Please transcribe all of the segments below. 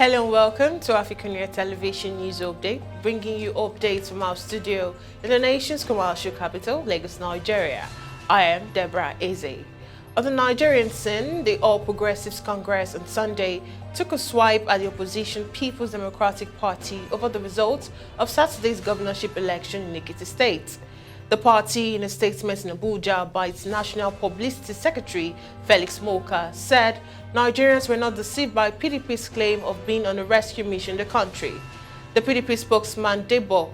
Hello and welcome to AFRICUNIA Television News Update, bringing you updates from our studio in the nation's commercial capital, Lagos, Nigeria. I am Deborah Ezeh. On the Nigerian scene, the All Progressives Congress on Sunday took a swipe at the opposition People's Democratic Party over the results of Saturday's governorship election in Ekiti State. The party, in a statement in Abuja by its National Publicity Secretary, Felix Moka, said Nigerians were not deceived by PDP's claim of being on a rescue mission in the country. The PDP spokesman Deborah,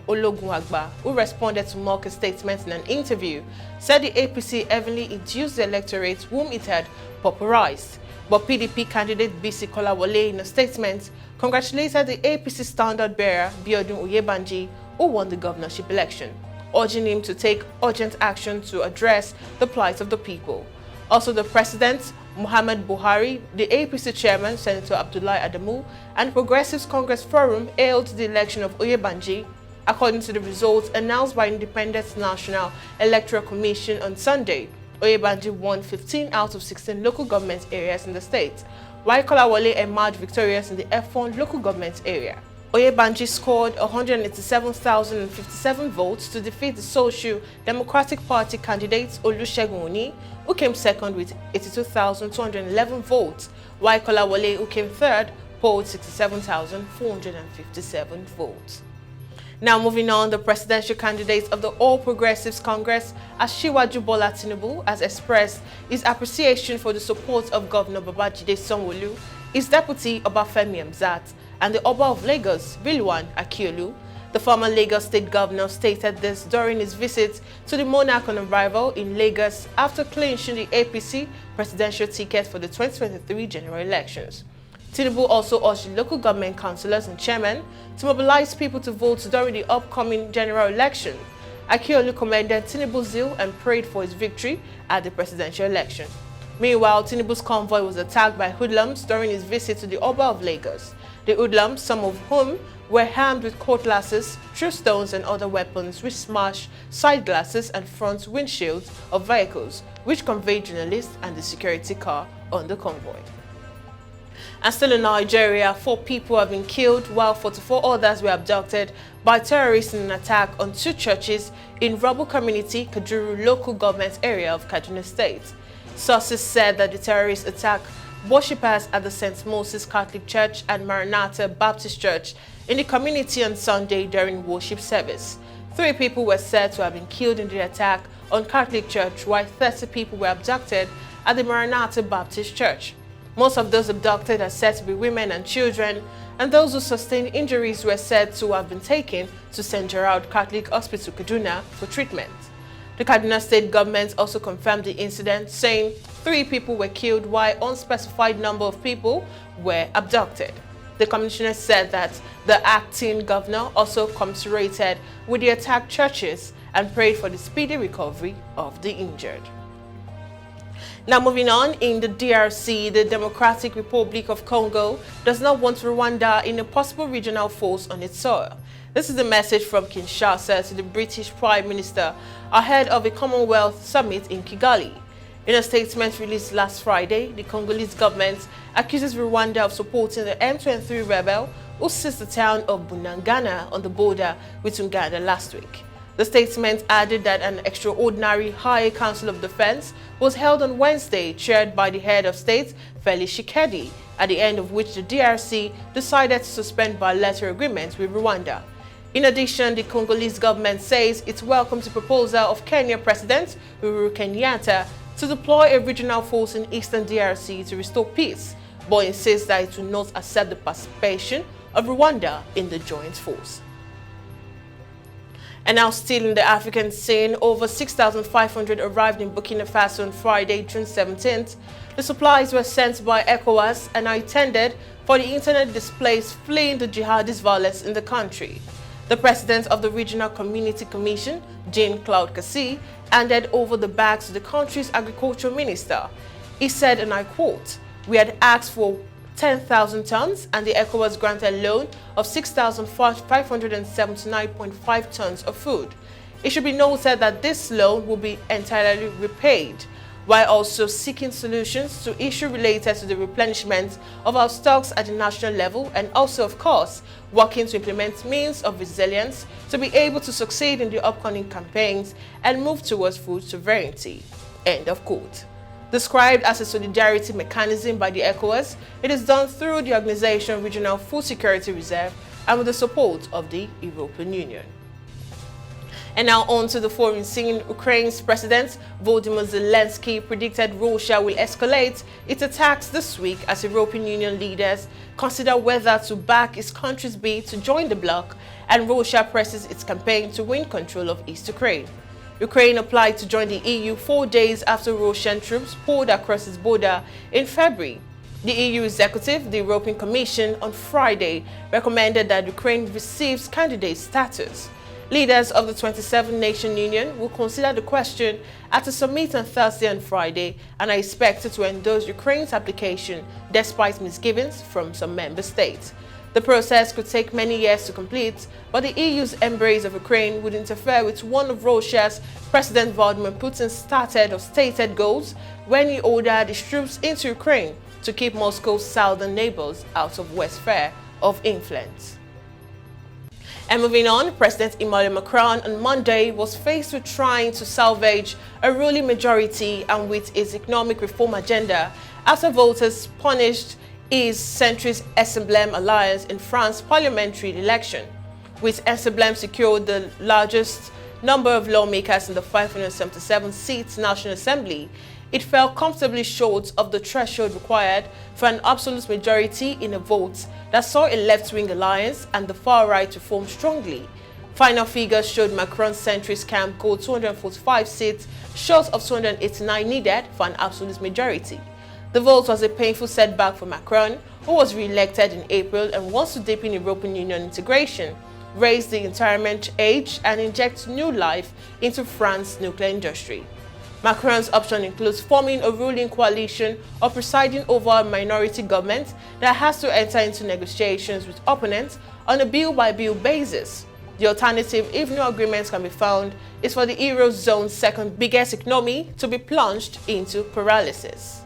who responded to Moka's statement in an interview, said the APC heavily induced the electorate whom it had pauperized. But PDP candidate Bisi Kolawole, in a statement, congratulated the APC standard-bearer Biodun Oyebanji, who won the governorship election, urging him to take urgent action to address the plight of the people. Also, the President, Muhammad Buhari, the APC Chairman, Senator Abdullahi Adamu, and Progressives Congress Forum hailed the election of Oyebanji. According to the results announced by Independent National Electoral Commission on Sunday, Oyebanji won 15 out of 16 local government areas in the state, while Kolawole emerged victorious in the F1 local government area. Oyebanji scored 187,057 votes to defeat the Social Democratic Party candidate Olusegun Oni, who came second with 82,211 votes, while Kolawole, who came third, polled 67,457 votes. Now moving on, the presidential candidate of the All Progressives Congress, Asiwaju Bola Tinubu, has expressed his appreciation for the support of Governor Babajide Sanwo-Olu, his deputy Obafemi Hamzat, and the Oba of Lagos, Rilwan Akiolu. The former Lagos State Governor stated this during his visit to the monarch on arrival in Lagos after clinching the APC presidential ticket for the 2023 general elections. Tinubu also urged the local government councillors and chairmen to mobilize people to vote during the upcoming general election. Akiolu commended Tinubu's zeal and prayed for his victory at the presidential election. Meanwhile, Tinubu's convoy was attacked by hoodlums during his visit to the Oba of Lagos. The hoodlums, some of whom were armed with cutlasses, threw stones and other weapons which smashed side glasses and front windshields of vehicles, which conveyed journalists and the security car on the convoy. And still in Nigeria, 4 people have been killed while 44 others were abducted by terrorists in an attack on 2 churches in Kaduna Community, Kajuru local government area of Kaduna State. Sources said that the terrorists attacked worshippers at the St. Moses Catholic Church and Maranatha Baptist Church in the community on Sunday during worship service. 3 people were said to have been killed in the attack on Catholic Church, while 30 people were abducted at the Maranatha Baptist Church. Most of those abducted are said to be women and children, and those who sustained injuries were said to have been taken to St. Gerard Catholic Hospital, Kaduna, for treatment. The Kaduna State government also confirmed the incident, saying 3 people were killed while unspecified number of people were abducted. The commissioner said that the acting governor also commiserated with the attacked churches and prayed for the speedy recovery of the injured. Now moving on, in the DRC, the Democratic Republic of Congo does not want Rwanda in a possible regional force on its soil. This is the message from Kinshasa to the British Prime Minister ahead of a Commonwealth summit in Kigali. In a statement released last Friday, the Congolese government accuses Rwanda of supporting the M23 rebel who seized the town of Bunagana on the border with Uganda last week. The statement added that an extraordinary High Council of Defense was held on Wednesday, chaired by the head of state, Felix Tshisekedi, at the end of which the DRC decided to suspend bilateral agreements with Rwanda. In addition, the Congolese government says it welcomes the proposal of Kenya President Uhuru Kenyatta to deploy a regional force in eastern DRC to restore peace, but insists that it will not accept the participation of Rwanda in the joint force. And now still in the African scene, over 6,500 arrived in Burkina Faso on Friday, June 17th. The supplies were sent by ECOWAS and are intended for the internet displaced fleeing the jihadist violence in the country. The president of the Regional Community Commission, Jean-Claude Cassi, handed over the bags to the country's agricultural minister. He said, and I quote, "We had asked for 10,000 tons and the ECOWAS granted a loan of 6,579.5 tons of food. It should be noted that this loan will be entirely repaid. while also seeking solutions to issues related to the replenishment of our stocks at the national level, and also, of course, working to implement means of resilience to be able to succeed in the upcoming campaigns and move towards food sovereignty. End of quote. Described as a solidarity mechanism by the ECOWAS, it is done through the Organization Regional Food Security Reserve and with the support of the European Union. And now on to the foreign scene. Ukraine's President Volodymyr Zelensky predicted Russia will escalate its attacks this week as European Union leaders consider whether to back its country's bid to join the bloc and Russia presses its campaign to win control of East Ukraine. Ukraine applied to join the EU 4 days after Russian troops poured across its border in February. The EU executive, the European Commission, on Friday recommended that Ukraine receives candidate status. Leaders of the 27-nation union will consider the question at a summit on Thursday and Friday and are expected to endorse Ukraine's application despite misgivings from some member states. The process could take many years to complete, but the EU's embrace of Ukraine would interfere with one of Russia's President Vladimir Putin's started or stated goals when he ordered his troops into Ukraine to keep Moscow's southern neighbors out of West's sphere of influence. And moving on, President Emmanuel Macron on Monday was faced with trying to salvage a ruling majority and with his economic reform agenda after voters punished his centrist Ensemble alliance in France's parliamentary election. With Ensemble secured the largest number of lawmakers in the 577-seat National Assembly, it fell comfortably short of the threshold required for an absolute majority in a vote that saw a left-wing alliance and the far-right to form strongly. Final figures showed Macron's centrist camp go 245 seats short of 289 needed for an absolute majority. The vote was a painful setback for Macron, who was re-elected in April and wants to deepen European Union integration, raise the retirement age, and inject new life into France's nuclear industry. Macron's option includes forming a ruling coalition or presiding over a minority government that has to enter into negotiations with opponents on a bill-by-bill basis. The alternative, if no agreements can be found, is for the Eurozone's second biggest economy to be plunged into paralysis.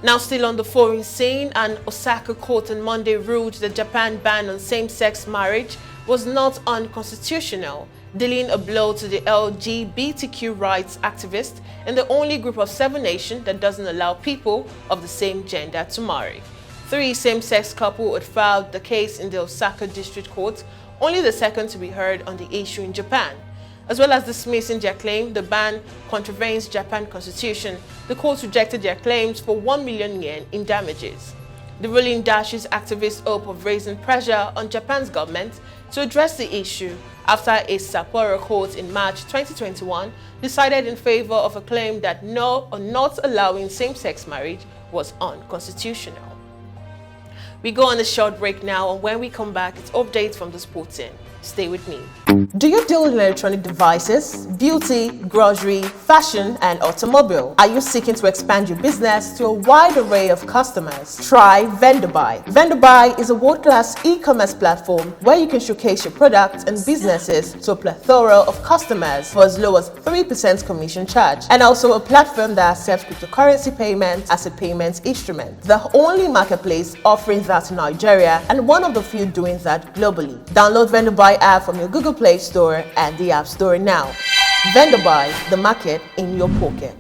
Now still on the foreign scene, an Osaka court on Monday ruled the Japan ban on same-sex marriage was not unconstitutional, dealing a blow to the LGBTQ rights activists in the only group of 7 nations that doesn't allow people of the same gender to marry. 3 same-sex couples had filed the case in the Osaka District Court, only the second to be heard on the issue in Japan. As well as dismissing their claim the ban contravenes Japan's constitution, the court rejected their claims for 1 million yen in damages. The ruling dashes activists' hope of raising pressure on Japan's government to address the issue after a Sapporo court in March 2021 decided in favor of a claim that not allowing same-sex marriage was unconstitutional. We go on a short break now, and when we come back, it's updates from the sports scene. Stay with me. Do you deal in electronic devices, beauty, grocery, fashion, and automobile? Are you seeking to expand your business to a wide array of customers? Try VendorBuy. VendorBuy is a world-class e-commerce platform where you can showcase your products and businesses to a plethora of customers for as low as 3% commission charge, and also a platform that accepts cryptocurrency payments as a payment instrument. The only marketplace offering that in Nigeria and one of the few doing that globally. Download VendorBuy app from your Google Play Store and the App Store now. VendorBuy, the market in your pocket.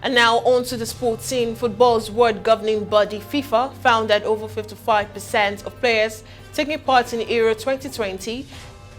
And now on to the sports scene. Football's world governing body FIFA found that over 55% of players taking part in Euro 2020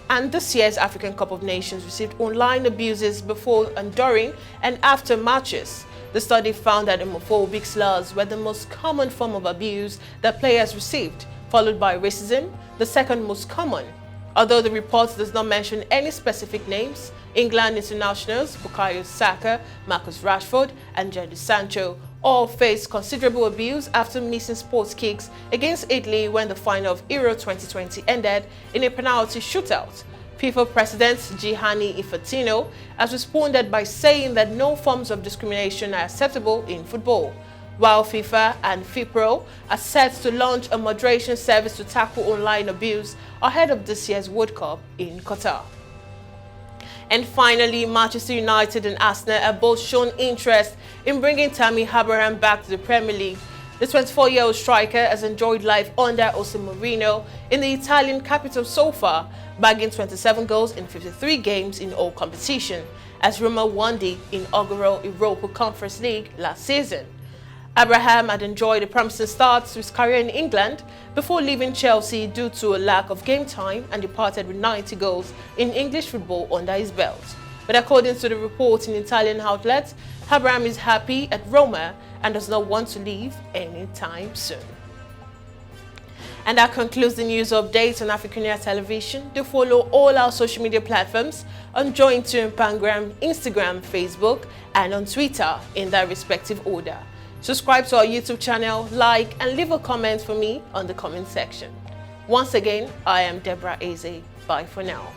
and this year's African Cup of Nations received online abuses before and during and after matches. The study found that homophobic slurs were the most common form of abuse that players received, followed by racism, the second most common. Although the report does not mention any specific names, England internationals Bukayo Saka, Marcus Rashford, and Jadon Sancho all faced considerable abuse after missing sports kicks against Italy when the final of Euro 2020 ended in a penalty shootout. FIFA President Gianni Infantino has responded by saying that no forms of discrimination are acceptable in football, while FIFA and FIPRO are set to launch a moderation service to tackle online abuse ahead of this year's World Cup in Qatar. And finally, Manchester United and Arsenal have both shown interest in bringing Tammy Abraham back to the Premier League. The 24-year-old striker has enjoyed life under Jose Mourinho in the Italian capital so far, bagging 27 goals in 53 games in all competition, as Roma won the inaugural Europa Conference League last season. Abraham had enjoyed a promising start to his career in England before leaving Chelsea due to a lack of game time and departed with 90 goals in English football under his belt. But according to the report in Italian outlets, Abraham is happy at Roma and does not want to leave anytime soon. And that concludes the news updates on AFRICUNIA television. Do follow all our social media platforms on Jointo, Pangram, Instagram, Facebook, and on Twitter in their respective order. Subscribe to our YouTube channel, like, and leave a comment for me on the comment section. Once again, I am Deborah Ezeh. Bye for now.